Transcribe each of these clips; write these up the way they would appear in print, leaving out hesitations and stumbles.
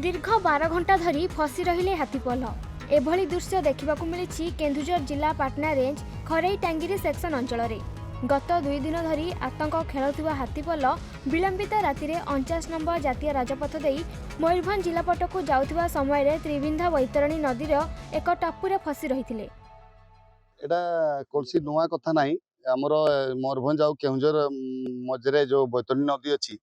दीर्घ 12 घंटा धरी फसी रहिले हाथीपल। एभली दृश्य देखा मिली केन्दुझर जिला पाटना रेंज खरईटांगिरी सेक्शन अंचल में। गत 2 दिन धरी आतंक खेलुवा हाथीपल विलंबित राति 49 नंबर जातीय राजपथ दे मयूरभंज जिला पटक जाउथिबा समय त्रिविंधा बैतरणी नदीर एक टापुरे फसी रही। एटा कोनसी नुआ कथा नहीं आमर मयूरभंज आउ केउंझर मझे जो बैतरणी नदी अच्छी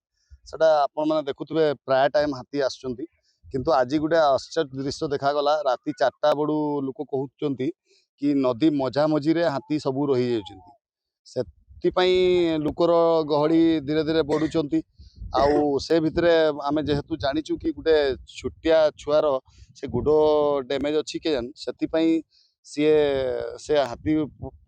सेटा आपण मैंने देखुवे प्राय टाइम हाथी आसुंच किंतु आज गोटे आश्चर्य दृश्य देखागला राति 4टा बड़ू लोक कहते कि नदी मझा मझी हाथी सबू रही से लोकर गहली धीरे धीरे बढ़ुंट आउ से भितर आम जेहेतु जाचु कि गोटे छोटिया छुआर से गुड डैमेज अच्छी के सी से हाथी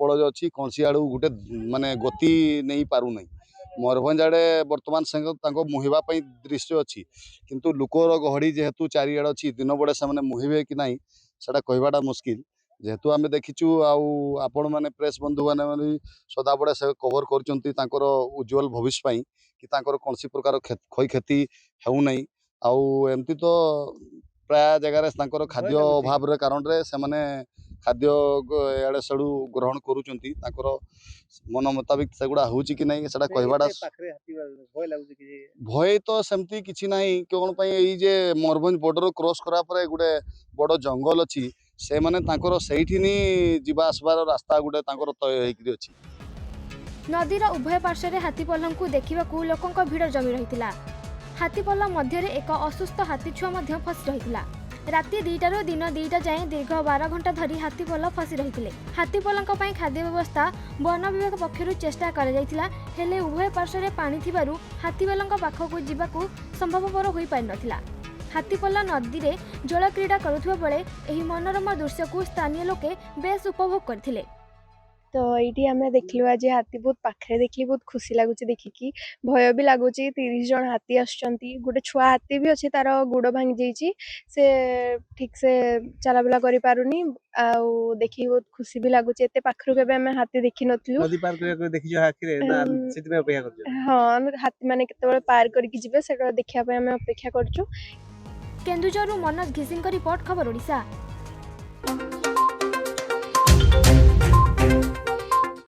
पड़ अच्छी कौन सी आड़ गोटे माने गति नहीं पार नहीं मयूरभंज आड़े बर्तमान संग मुहिबाई दृश्य अच्छी किंतु लोकर गहड़ी जेहेतु चारिआड़ अच्छी दिन बड़े से मुहिबे कि नहीं से कहवाटा मुस्किल जेहेतु आम देखीचु आपण मैंने प्रेस बंधु मैंने सदाबड़े से कवर कर उज्जवल भविष्य कि कौन सी प्रकार क्षय क्षति होना आमती तो प्राय जगार खाद्य अभाव कारण से खाद्य एड़े सड़ू ग्रहण कर मन मुताबिक सेगुड़ा हो कि नहीं से कहवाटा भय तो सेमती किसी ना कौन ये मयूरभंज बॉर्डर क्रॉस करा पर गोटे बड़ जंगल अच्छी से माने सहीठी जीवा आसबार रास्ता गोटे तय होती नदीर उभय पार्श्व हाथीपल को देखा लोकों भिड़ जमी रही। हाथीपल मध्य एक असुस्थ हाथीछुआ फसी रही। राति 2टारू दिन 2टा जाए दीर्घ 12 घंटा धरी हाथीपल फसी रही। हाथीपल खाद्य व्यवस्था वन विभाग पक्षर चेष्टा हेले उभय पार्श्व पानी थिबारु हाथीपल पाखक जावाकू संभवपर हो पारि नथिला। हाथीपल नदी में जल क्रीड़ा करुवा बेले एही मनोरम दृश्य को स्थानीय लोके बेस उपभोग करथिले। तो ये आम देखलु आज हाथी बहुत पाखे देखली बहुत खुशी लगुच देखिकी भय भी लगुच 30 जन हाथी आसुचंती गोटे छुआ हाथी भी अच्छे तार गुड़ भांगी जाइए से ठीक से चलाबुला करि पारुनी आउ देखी बहुत खुशी भी लगुच एते पाखरु केबे हम हाथी देखि नथलु नदी पार करिया देखि हाथी रे ना सेति में अपेक्षा करछ। हां हाथी माने केतेबेले पार करके जिबे सेटा देखिया पे हम अपेक्षा करछु। केन्दुझरु मनोज घिसिंग रिपोर्ट खबर ओडिशा।